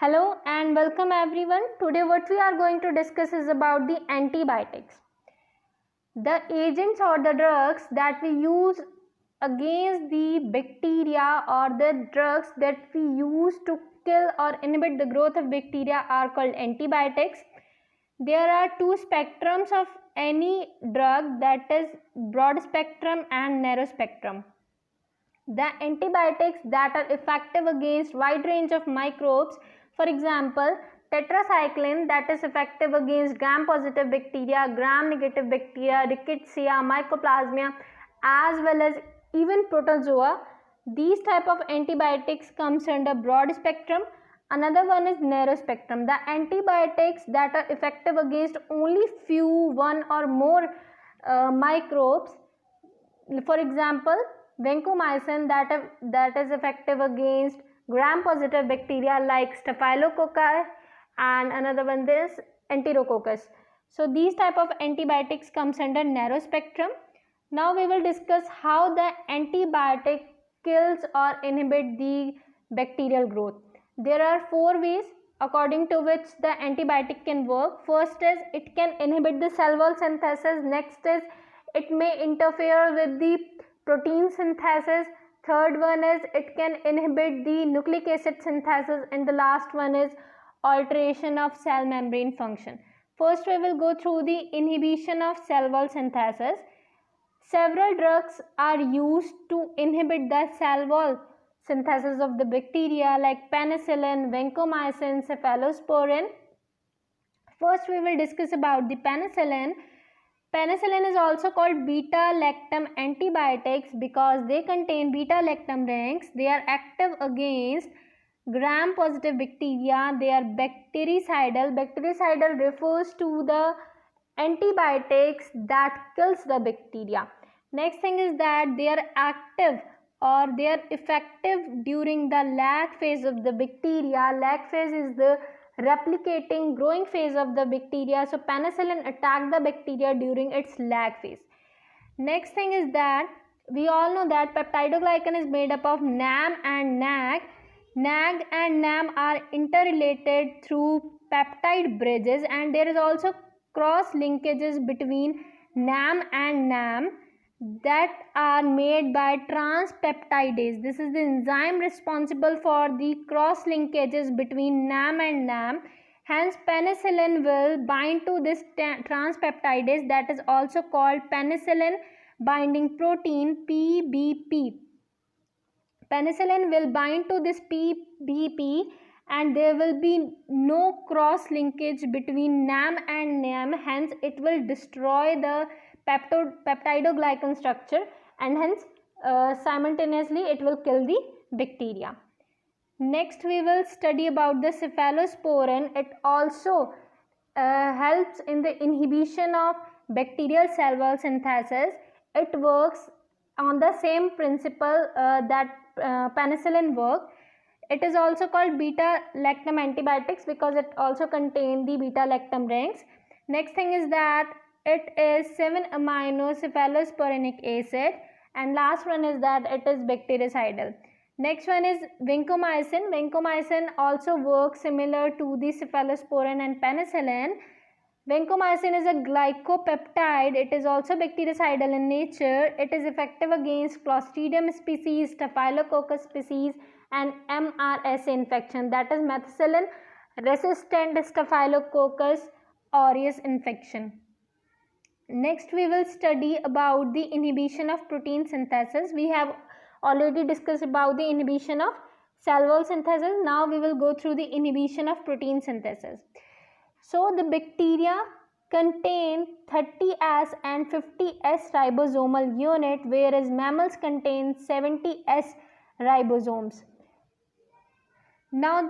Hello and welcome everyone. Today what we are going to discuss is about the antibiotics. The agents or the drugs that we use against the bacteria or the drugs that we use to kill or inhibit the growth of bacteria are called antibiotics. There are two spectrums of any drug, that is broad spectrum and narrow spectrum. The antibiotics that are effective against wide range of microbes, for example tetracycline, that is effective against gram positive bacteria, gram negative bacteria, rickettsia, mycoplasma, as well as even protozoa. These type of antibiotics comes under broad spectrum. Another one is narrow spectrum. The antibiotics that are effective against only few, one or more microbes, for example vancomycin, that is effective against gram positive bacteria like staphylococci, and another one is enterococcus. So these type of antibiotics comes under narrow spectrum. Now we will discuss how the antibiotic kills or inhibit the bacterial growth. There are four ways according to which the antibiotic can work. First is it can inhibit the cell wall synthesis. Next is it may interfere with the protein synthesis. Third one is it can inhibit the nucleic acid synthesis, and the last one is alteration of cell membrane function. First we will go through the inhibition of cell wall synthesis. Several drugs are used to inhibit the cell wall synthesis of the bacteria like penicillin, vancomycin, cephalosporin. First we will discuss about the penicillin. Penicillin is also called beta-lactam antibiotics because they contain beta-lactam rings. They are active against gram-positive bacteria. They are bactericidal. Bactericidal refers to the antibiotics that kills the bacteria. Next thing is that they are active or they are effective during the lag phase of the bacteria. Lag phase is the replicating growing phase of the bacteria. So penicillin attack the bacteria during its lag phase. Next thing is that we all know that peptidoglycan is made up of NAM and NAG. NAG and NAM are interrelated through peptide bridges, and there is also cross linkages between NAM and NAM that are made by transpeptidase. This is the enzyme responsible for the cross linkages between NAM and NAM. Hence penicillin will bind to this transpeptidase, that is also called penicillin binding protein, PBP. Penicillin will bind to this PBP and there will be no cross linkage between NAM and NAM. Hence it will destroy the peptidoglycan structure, and hence simultaneously it will kill the bacteria. Next we will study about the cephalosporin. It also helps in the inhibition of bacterial cell wall synthesis. It works on the same principle that penicillin works. It is also called beta-lactam antibiotics because it also contains the beta-lactam rings. Next thing is that it is 7-amino cephalosporinic acid, and last one is that it is bactericidal. Next one is vancomycin. Vancomycin also works similar to the cephalosporin and penicillin. Vancomycin is a glycopeptide. It is also bactericidal in nature. It is effective against Clostridium species, Staphylococcus species, and MRSA infection, that is methicillin resistant Staphylococcus aureus infection. Next we will study about the inhibition of protein synthesis. We have already discussed about the inhibition of cell wall synthesis. Now we will go through the inhibition of protein synthesis. So the bacteria contain 30S and 50S ribosomal unit, whereas mammals contain 70S ribosomes. Now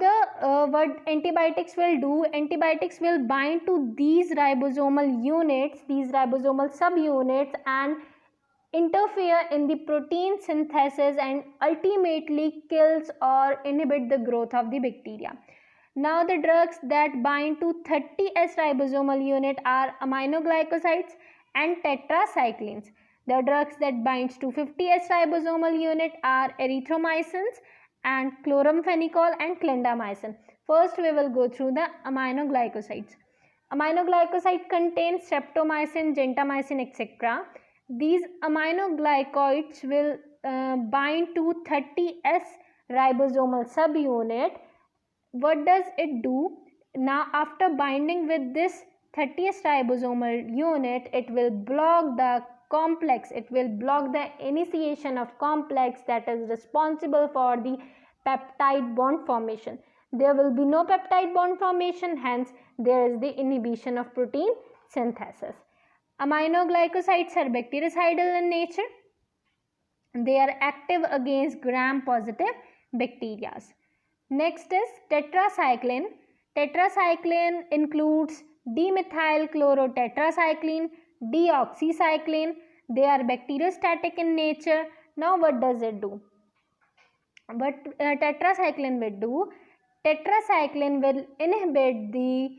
what antibiotics will do, antibiotics will bind to these ribosomal units, these ribosomal subunits, and interfere in the protein synthesis and ultimately kills or inhibit the growth of the bacteria. Now the drugs that bind to 30S ribosomal unit are aminoglycosides and tetracyclines. The drugs that binds to 50S ribosomal unit are erythromycins and chloramphenicol and clindamycin. First we will go through the aminoglycosides. Aminoglycoside contains streptomycin, gentamicin, etc. These aminoglycosides will bind to 30S ribosomal subunit. What does it do? Now after binding with this 30S ribosomal unit, it will block the complex, it will block the initiation of complex that is responsible for the peptide bond formation. There will be no peptide bond formation, hence there is the inhibition of protein synthesis. Aminoglycosides are bactericidal in nature. They are active against gram-positive bacteria. Next is tetracycline. Tetracycline includes dimethylchlorotetracycline, deoxycycline. They are bacteriostatic in nature. Now what does it do? What tetracycline will do? Tetracycline will inhibit the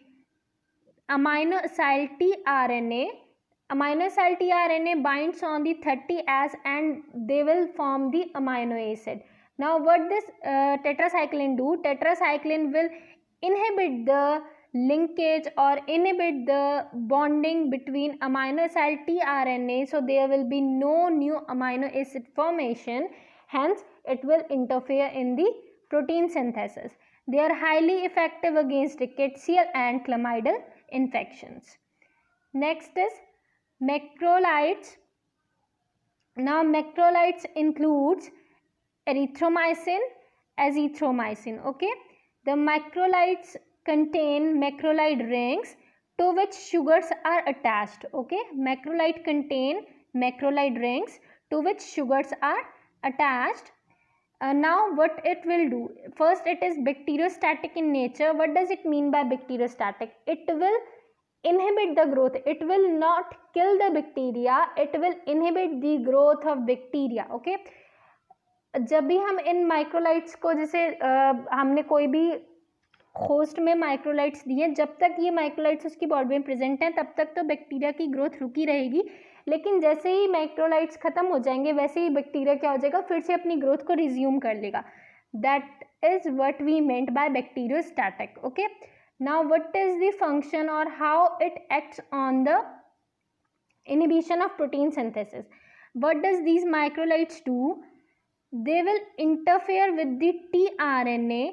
amino acyl tRNA. Amino acyl tRNA binds on the 30S and they will form the amino acid. Now what this tetracycline do? Tetracycline will inhibit the linkage or inhibit the bonding between amino acyl tRNA, so there will be no new amino acid formation, hence it will interfere in the protein synthesis. They are highly effective against rickettsial and chlamydal infections. Next is macrolides. Now macrolides includes erythromycin, azithromycin. Okay, the macrolides contain macrolide rings to which sugars are attached. Okay, macrolide contain macrolide rings to which sugars are attached. Now what it will do? First, it is bacteriostatic in nature. What does it mean by bacteriostatic? It will inhibit the growth. It will not kill the bacteria. It will inhibit the growth of bacteria. Okay, जब भी हम इन माइक्रोलाइट्स को, जैसे हमने कोई भी host में माइक्रोलाइट्स दिए, जब तक ये माइक्रोलाइट्स उसकी बॉडी में प्रेजेंट हैं तब तक तो बैक्टीरिया की ग्रोथ रुकी रहेगी, लेकिन जैसे ही माइक्रोलाइट्स खत्म हो जाएंगे वैसे ही बैक्टीरिया क्या हो जाएगा, फिर से अपनी ग्रोथ को रिज्यूम कर लेगा. That is what we meant by bacteriostatic. Okay, now what is the function और how it acts on the inhibition of protein synthesis. What does these macrolides do? They will interfere with the tRNA.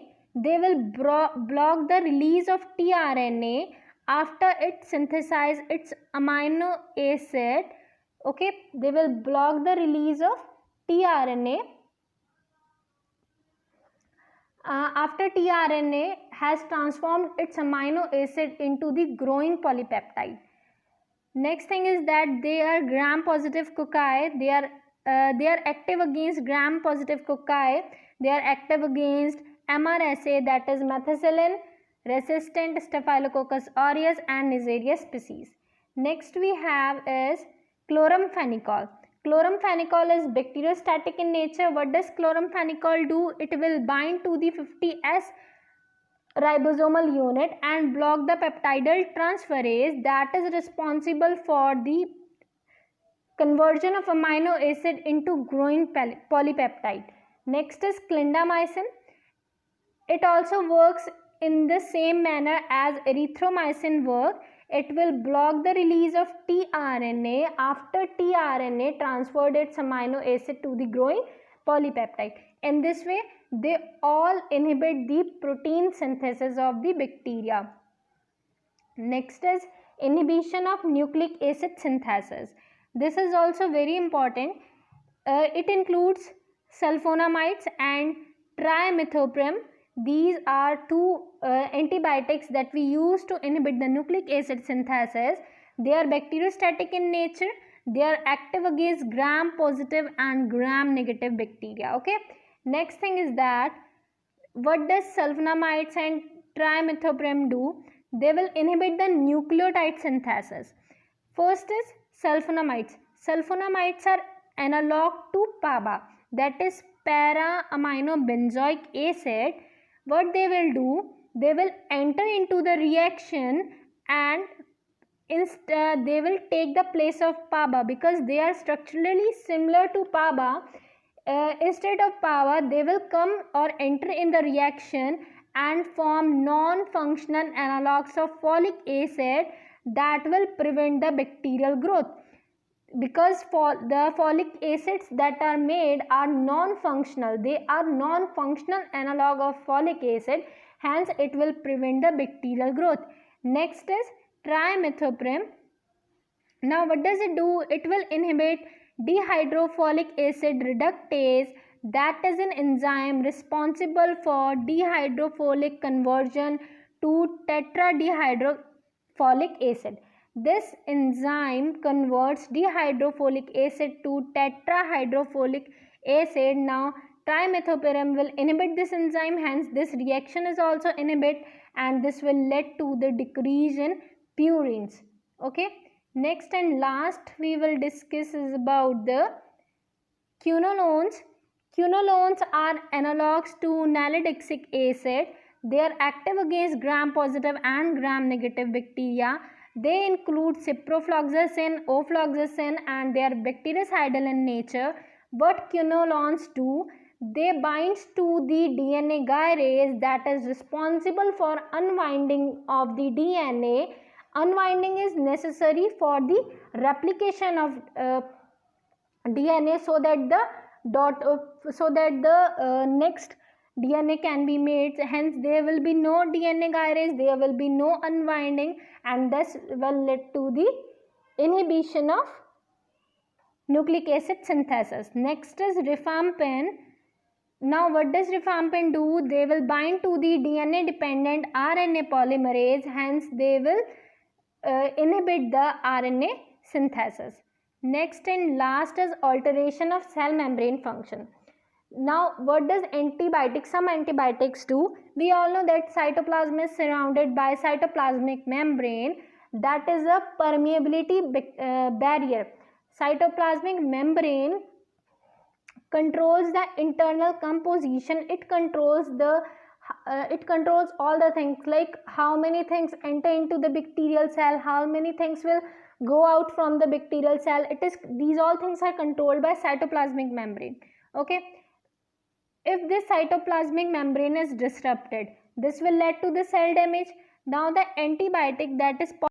They will block the release of tRNA after it synthesize its amino acid. Okay, they will block the release of tRNA after tRNA has transformed its amino acid into the growing polypeptide. Next thing is that they are gram-positive cocci. They are active against gram-positive cocci. They are active against MRSA, that is methicillin-resistant Staphylococcus aureus and Neisseria species. Next we have is chloramphenicol. Chloramphenicol is bacteriostatic in nature. What does chloramphenicol do? It will bind to the 50S ribosomal unit and block the peptidyl transferase that is responsible for the conversion of amino acid into growing polypeptide. Next is clindamycin. It also works in the same manner as erythromycin work. It will block the release of tRNA after tRNA transferred its amino acid to the growing polypeptide. In this way, they all inhibit the protein synthesis of the bacteria. Next is inhibition of nucleic acid synthesis. This is also very important. It includes sulfonamides and trimethoprim. These are two antibiotics that we use to inhibit the nucleic acid synthesis. They are bacteriostatic in nature. They are active against gram-positive and gram-negative bacteria. Okay. Next thing is that what does sulfonamides and trimethoprim do? They will inhibit the nucleotide synthesis. First is sulfonamides. Sulfonamides are analog to PABA, that is para-aminobenzoic acid. What they will do? They will enter into the reaction and they will take the place of PABA because they are structurally similar to PABA. Instead of PABA, they will come or enter in the reaction and form non-functional analogues of folic acid that will prevent the bacterial growth, because the folic acids that are made are non-functional. They are non-functional analog of folic acid, hence it will prevent the bacterial growth. Next is trimethoprim. Now what does it do? It will inhibit dihydrofolic acid reductase, that is an enzyme responsible for dihydrofolic conversion to tetradihydrofolic acid. This enzyme converts dihydrofolic acid to tetrahydrofolic acid. Now trimethoprim will inhibit this enzyme, hence this reaction is also inhibit, and this will lead to the decrease in purines. Okay. Next and last we will discuss is about the quinolones. Quinolones are analogues to nalidixic acid. They are active against gram-positive and gram-negative bacteria. They include ciprofloxacin, ofloxacin, and they are bactericidal in nature. What quinolones do? They bind to the DNA gyrase that is responsible for unwinding of the DNA. Unwinding is necessary for the replication of DNA, so that the next DNA can be made. Hence there will be no DNA gyrase, there will be no unwinding, and this will lead to the inhibition of nucleic acid synthesis. Next is rifampin. Now what does rifampin do? They will bind to the DNA dependent RNA polymerase, hence they will inhibit the RNA synthesis. Next and last is alteration of cell membrane function. Now what does some antibiotics do? We all know that cytoplasm is surrounded by cytoplasmic membrane, that is a permeability barrier. Cytoplasmic membrane controls the internal composition. It controls all the things, like how many things enter into the bacterial cell, how many things will go out from the bacterial cell. These all things are controlled by cytoplasmic membrane. Okay. If this cytoplasmic membrane is disrupted, this will lead to the cell damage. Now the antibiotic that is